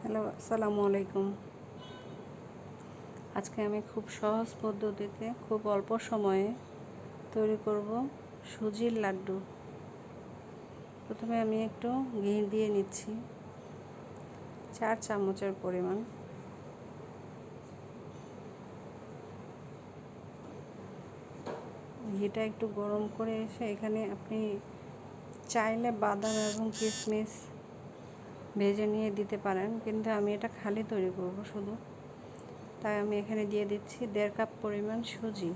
Hello, আসসালামু আলাইকুম। আজকে আমি খুব সহজ পদ্ধতিতে খুব অল্প সময়ে তৈরি করব সুজির লাড্ডু। প্রথমে আমি একটু ঘি দিয়ে নিচ্ছি 4 চামচের পরিমাণ। ঘিটা একটু গরম করে এসে এখানে আপনি চাইলে বাদাম এবং কিশমিশ ভেজে নিয়ে দিতে পারেন, কিন্তু আমি এটা খালি তৈরি করব শুধু। তাই আমি এখানে দিয়ে দিচ্ছি 1.5 কাপ পরিমাণ সুজি।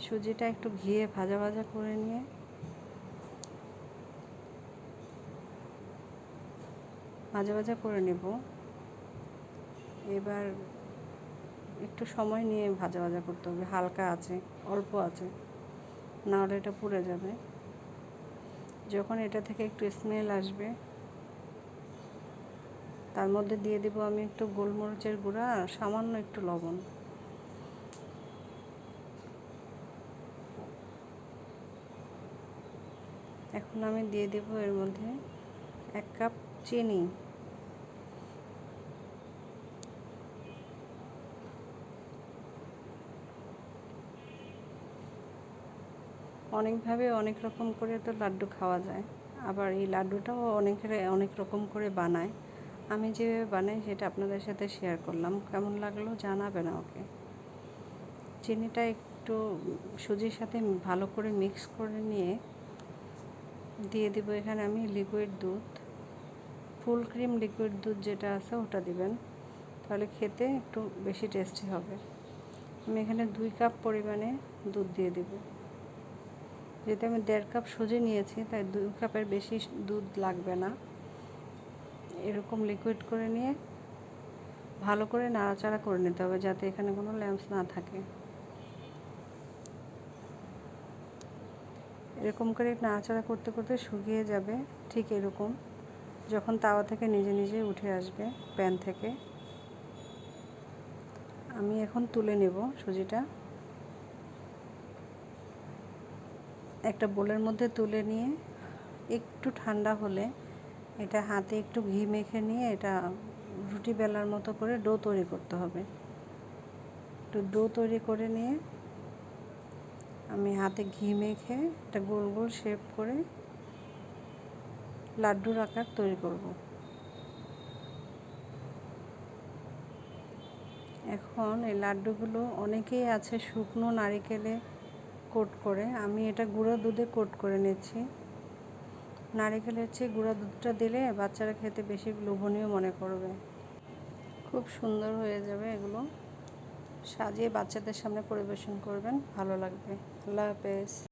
সুজিটা একটু ঘিয়ে ভাজা ভাজা করে নিয়ে ভাজা করে নেব। এবার একটু সময় নিয়ে ভাজা করতে হবে, হালকা আছে, অল্প আছে, না হলে এটা পুড়ে যাবে। যখন এটা থেকে একটু স্মেল আসবে, তার মধ্যে দিয়ে দেব আমি একটু গোলমরিচের গুঁড়া আর সামান্য একটু লবণ। এখন আমি দিয়ে দেব এর মধ্যে 1 কাপ চিনি। অনেকভাবে অনেক রকম করে তো লাড্ডু খাওয়া যায়, আবার এই লাড্ডুটাও অনেক রকম করে বানায়। আমি যেভাবে বানাই সেটা আপনাদের সাথে শেয়ার করলাম। কেমন লাগলো জানাবেন আমাকে। চিনিটা একটু সুজির সাথে ভালো করে মিক্স করে নিয়ে দিয়ে দিব এখানে আমি লিকুইড দুধ। ফুল ক্রিম লিকুইড দুধ যেটা আছে ওটা দিবেন, তাহলে খেতে একটু বেশি টেস্টি হবে। আমি এখানে 2 কাপ পরিমাণে দুধ দিয়ে দেব। যেহেতু আমি 1.5 কাপ সুজি নিয়েছি, তাই 2 কাপের বেশি দুধ লাগবে না। এরকম লিকুইড করে নিয়ে ভালো করে নাড়াচাড়া করে নিতে হবে, যাতে এখানে কোনো ল্যাম্পস না থাকে। এরকম করে নাড়াচাড়া করতে করতে শুকিয়ে যাবে, ঠিক এরকম। যখন তাওয়া থেকে নিজে নিজে উঠে আসবে প্যান থেকে, আমি এখন তুলে নেব সুজিটা। একটা বোলের মধ্যে তুলে নিয়ে একটু ঠান্ডা হলে এটা হাতে একটু ঘি মেখে নিয়ে এটা রুটি বেলার মতো করে ডো তৈরি করতে হবে। একটু ডো তৈরি করে নিয়ে আমি হাতে ঘি মেখে এটা গোল গোল শেপ করে লাড্ডুর আকার তৈরি করব। এখন এই লাড্ডুগুলো অনেকেই আছে শুকনো নারিকেলে কোট করে, আমি এটা গুঁড়ো দুধে কোট করে নিচ্ছি। নারিকেলের চেয়ে গুঁড়া দুধটা দিলে বাচ্চারা খেতে বেশি লোভনীয় মনে করবে। খুব সুন্দর হয়ে যাবে। এগুলো সাজিয়ে বাচ্চাদের সামনে পরিবেশন করবেন, ভালো লাগবে। আল্লাহ হাফেজ।